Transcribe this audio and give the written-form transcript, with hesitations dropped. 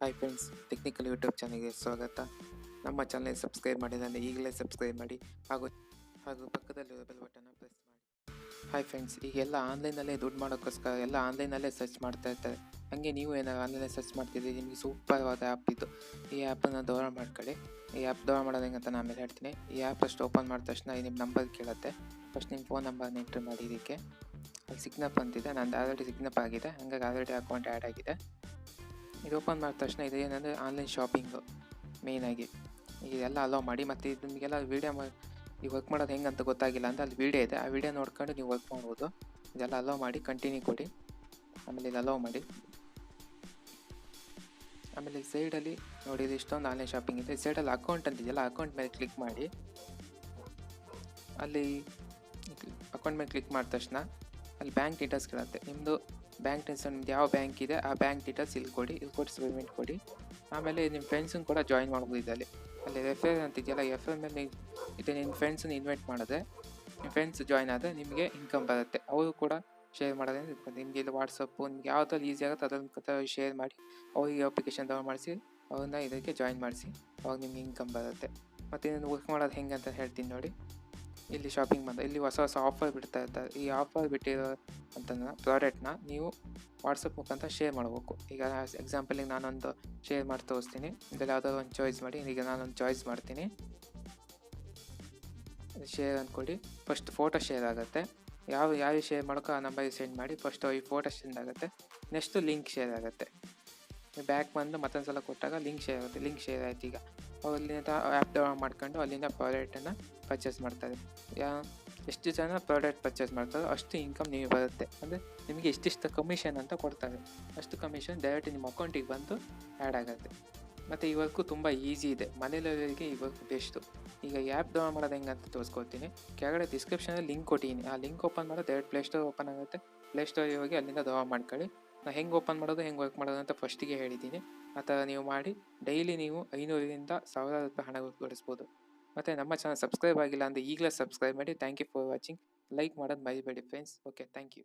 Hi friends, technical YouTube ಚಾನಲ್ಗೆ ಸ್ವಾಗತ. ನಮ್ಮ ಚಾನಲ್ ಸಬ್ಸ್ಕ್ರೈಬ್ ಮಾಡಿದರೆ ಈಗಲೇ ಸಬ್ಸ್ಕ್ರೈಬ್ ಮಾಡಿ ಹಾಗೂ ಪಕ್ಕದಲ್ಲಿರೋ ಬೆಲ್ ಬಟನ್ನ ಪ್ರೆಸ್ ಮಾಡಿ. ಹಾಯ್ ಫ್ರೆಂಡ್ಸ್, ಈಗೆಲ್ಲ ಆನ್ಲೈನಲ್ಲೇ ದುಡ್ಡು ಮಾಡೋಕ್ಕೋಸ್ಕರ ಎಲ್ಲ ಆನ್ಲೈನಲ್ಲೇ ಸರ್ಚ್ ಮಾಡ್ತಾ ಇರ್ತಾರೆ. ಹಾಗೆ ನೀವು ಏನಾದ್ರು ಆನ್ಲೈನಲ್ಲಿ ಸರ್ಚ್ ಮಾಡ್ತಿದ್ದೀರಿ, ನಿಮಗೆ ಸೂಪರ್ವಾದ ಆ್ಯಪ್ ಇದು. ಈ ಆ್ಯಪನ್ನು ಡೌನ್ಲೋಡ್ ಮಾಡ್ಕೊಳ್ಳಿ. ಈ ಆ್ಯಪ್ ಡೌನ್ಲೋಡ್ ಮಾಡೋದು ಹೆಂಗೆ ಅಂತ ನಾನು ಆಮೇಲೆ ಹೇಳ್ತೀನಿ. ಈ ಆ್ಯಪ್ ಫಸ್ಟ್ ಓಪನ್ ಮಾಡಿದ ತಕ್ಷಣ ನಿಮ್ಮ ನಂಬರ್ ಕೇಳುತ್ತೆ. ಫಸ್ಟ್ ನಿಮ್ಮ ಫೋನ್ ನಂಬರ್ನ ಎಂಟ್ರ್ ಮಾಡಿ. ಇದಕ್ಕೆ ಅಲ್ಲಿ ಸಿಗ್ನಪ್ ಅಂತಿದೆ. ನಂದು ಆಲ್ರೆಡಿ ಸಿಗ್ನಪ್ ಆಗಿದೆ, ಹಾಗಾಗಿ ಆಲ್ರೆಡಿ ಅಕೌಂಟ್ ಆ್ಯಡ್ ಆಗಿದೆ. ಇದು ಓಪನ್ ಮಾಡಿದ ತಕ್ಷಣ ಇದು ಏನಂದರೆ ಆನ್ಲೈನ್ ಶಾಪಿಂಗು ಮೇಯ್ನಾಗಿ ಇದೆಲ್ಲ ಅಲೋ ಮಾಡಿ. ಮತ್ತು ಇದು ನಿಮಗೆಲ್ಲ ವೀಡಿಯೋ ಈ ವರ್ಕ್ ಮಾಡೋದು ಹೆಂಗೆ ಅಂತ ಗೊತ್ತಾಗಿಲ್ಲ ಅಂತ ಅಲ್ಲಿ ವೀಡಿಯೋ ಇದೆ, ಆ ವಿಡಿಯೋ ನೋಡ್ಕೊಂಡು ನೀವು ವರ್ಕ್ ಮಾಡ್ಬೋದು. ಇದೆಲ್ಲ ಅಲೋ ಮಾಡಿ, ಕಂಟಿನ್ಯೂ ಕೊಡಿ. ಆಮೇಲೆ ಇದು ಅಲೋ ಮಾಡಿ. ಆಮೇಲೆ ಈ ಸೈಡಲ್ಲಿ ನೋಡಿ, ಇದು ಇಷ್ಟೊಂದು ಆನ್ಲೈನ್ ಶಾಪಿಂಗ್ ಇದೆ. ಈ ಸೈಡಲ್ಲಿ ಅಕೌಂಟ್ ಅಂತಿದೆಯಲ್ಲ, ಅಕೌಂಟ್ ಮೇಲೆ ಕ್ಲಿಕ್ ಮಾಡಿ. ಅಲ್ಲಿ ಅಕೌಂಟ್ ಮೇಲೆ ಕ್ಲಿಕ್ ಮಾಡಿದ ತಕ್ಷಣ ಅಲ್ಲಿ ಬ್ಯಾಂಕ್ ಡೀಟೇಲ್ಸ್ ಕೇಳುತ್ತೆ. ನಿಮ್ಮದು ಬ್ಯಾಂಕ್ ಡೀಟೇಲ್ಸ್ ನಿಮ್ದು ಯಾವ ಬ್ಯಾಂಕ್ ಇದೆ ಆ ಬ್ಯಾಂಕ್ ಡೀಟೇಲ್ಸ್ ಇಲ್ಲಿ ಕೊಡಿ ಪೇಮೆಂಟ್ ಕೊಡಿ. ಆಮೇಲೆ ನಿಮ್ಮ ಫ್ರೆಂಡ್ಸನ್ನು ಕೂಡ ಜಾಯಿನ್ ಮಾಡ್ಬೋದು. ಇದರಲ್ಲಿ ಅಲ್ಲಿ ರೆಫರ್ ಅಂತಿದೆಯಲ್ಲ, ರೆಫರ್ ಮೇಲೆ ನೀವು ನಿಮ್ಮ ಫ್ರೆಂಡ್ಸನ್ನು ಇನ್ವೈಟ್ ಮಾಡಿದ್ರೆ ನಿಮ್ಮ ಫ್ರೆಂಡ್ಸ್ ಜಾಯಿನ್ ಆದರೆ ನಿಮಗೆ ಇನ್ಕಮ್ ಬರುತ್ತೆ. ಅವರು ಕೂಡ ಶೇರ್ ಮಾಡೋದ್ರಿಂದ ನಿಮಗೆ ಇಲ್ಲಿ ವಾಟ್ಸಪ್ಪು ನಿಮ್ಗೆ ಯಾವ್ದ್ರಲ್ಲಿ ಈಸಿ ಆಗುತ್ತೆ ಅದನ್ನು ಶೇರ್ ಮಾಡಿ ಅವರಿಗೆ ಅಪ್ಲಿಕೇಶನ್ ಡೌನ್ ಮಾಡಿಸಿ ಅವ್ರನ್ನ ಇದಕ್ಕೆ ಜಾಯಿನ್ ಮಾಡಿಸಿ, ಅವಾಗ ನಿಮ್ಗೆ ಇನ್ಕಮ್ ಬರುತ್ತೆ. ಮತ್ತು ಇದನ್ನು ವರ್ಕ್ ಮಾಡೋದು ಹೆಂಗೆ ಅಂತ ಹೇಳ್ತೀನಿ ನೋಡಿ. ಇಲ್ಲಿ ಶಾಪಿಂಗ್ ಬಂದ ಇಲ್ಲಿ ಹೊಸ ಆಫರ್ ಬಿಡ್ತಾ ಇರ್ತಾರೆ. ಈ ಆಫರ್ ಬಿಟ್ಟಿರೋ ಅಂತಂದ್ರೆ ಪ್ರಾಡಕ್ಟ್ನ ನೀವು ವಾಟ್ಸಪ್ ಮುಖಾಂತರ ಶೇರ್ ಮಾಡಬೇಕು. ಈಗ ಎಕ್ಸಾಂಪಲಿಗೆ ನಾನೊಂದು ಶೇರ್ ಮಾಡಿ ತೋರಿಸ್ತೀನಿ. ಇದರಲ್ಲಿ ಯಾವುದಾದ್ರು ಒಂದು ಚಾಯ್ಸ್ ಮಾಡಿ. ಈಗ ನಾನೊಂದು ಚಾಯ್ಸ್ ಮಾಡ್ತೀನಿ. ಶೇರ್ ಅಂದ್ಕೊಡಿ. ಫಸ್ಟ್ ಫೋಟೋ ಶೇರ್ ಆಗುತ್ತೆ. ಯಾವ ಶೇರ್ ಮಾಡೋಕ್ಕೋ ಆ ನಂಬರಿಗೆ ಸೆಂಡ್ ಮಾಡಿ. ಫಸ್ಟ್ ಈ ಫೋಟೋ ಸೆಂಡ್ ಆಗುತ್ತೆ. ನೆಕ್ಸ್ಟು ಲಿಂಕ್ ಶೇರ್ ಆಗುತ್ತೆ. ಬ್ಯಾಕ್ ಬಂದು ಮತ್ತೊಂದು ಸಲ ಕೊಟ್ಟಾಗ ಲಿಂಕ್ ಶೇರ್ ಆಗುತ್ತೆ. ಲಿಂಕ್ ಶೇರ್ ಆಯ್ತು. ಈಗ ಅಲ್ಲಿಂದ ಆ್ಯಪ್ ಡೌನ್ಲೋಡ್ ಮಾಡ್ಕೊಂಡು ಅಲ್ಲಿಂದ ಪ್ರಾಡಕ್ಟನ್ನು ಪರ್ಚೇಸ್ ಮಾಡ್ತಾರೆ. ಎಷ್ಟು ಜನ ಪ್ರಾಡಕ್ಟ್ ಪರ್ಚೇಸ್ ಮಾಡ್ತಾರೋ ಅಷ್ಟು ಇನ್ಕಮ್ ನಿಮಗೆ ಬರುತ್ತೆ. ಅಂದರೆ ನಿಮಗೆ ಇಷ್ಟಿಷ್ಟು ಕಮಿಷನ್ ಅಂತ ಕೊಡ್ತಾರೆ. ಅಷ್ಟು ಕಮಿಷನ್ ಡೈರೆಕ್ಟ್ ನಿಮ್ಮ ಅಕೌಂಟಿಗೆ ಬಂದು ಆ್ಯಡ್ ಆಗುತ್ತೆ. ಮತ್ತು ಈ ವರ್ಕು ತುಂಬ ಈಸಿ ಇದೆ. ಮನೇಲಿರೋರಿಗೆ ಈ ವರ್ಕ್ ಬೆಸ್ಟು. ಈಗ ಆ್ಯಪ್ ಡೌನ್ಲೋಡ್ ಮಾಡೋದು ಹೆಂಗೆ ಅಂತ ತೋರಿಸ್ಕೊಡ್ತೀನಿ. ಕೆಳಗಡೆ ಡಿಸ್ಕ್ರಿಪ್ಷನಲ್ಲಿ ಲಿಂಕ್ ಕೊಟ್ಟಿದ್ದೀನಿ. ಆ ಲಿಂಕ್ ಓಪನ್ ಮಾಡೋದು ಡೈರೆಕ್ಟ್ ಪ್ಲೇಸ್ಟೋರ್ ಓಪನ್ ಆಗುತ್ತೆ. ಪ್ಲೇಸ್ಟೋರಿಗೆ ಹೋಗಿ ಅಲ್ಲಿಂದ ಡೌನ್ಲೋಡ್ ಮಾಡ್ಕೊಳ್ಳಿ. ನಾನು ಹೆಂಗೆ ಓಪನ್ ಮಾಡೋದು ಹೆಂಗೆ ವರ್ಕ್ ಮಾಡೋದು ಅಂತ ಫಸ್ಟಿಗೆ ಹೇಳಿದ್ದೀನಿ. ಆ ಥರ ನೀವು ಮಾಡಿ ಡೈಲಿ ನೀವು 500ರಿಂದ 1000 ರೂಪಾಯಿ ಹಣ ಗಳಿಸ್ಬೋದು. ಮತ್ತು ನಮ್ಮ ಚಾನಲ್ ಸಬ್ಸ್ಕ್ರೈಬ್ ಆಗಿಲ್ಲ ಅಂದರೆ ಈಗಲೇ ಸಬ್ಸ್ಕ್ರೈಬ್ ಮಾಡಿ. Thank you for watching. Like ಮಾಡೋದು ಮರಿಬೇಡಿ ಫ್ರೆಂಡ್ಸ್. Okay, thank you.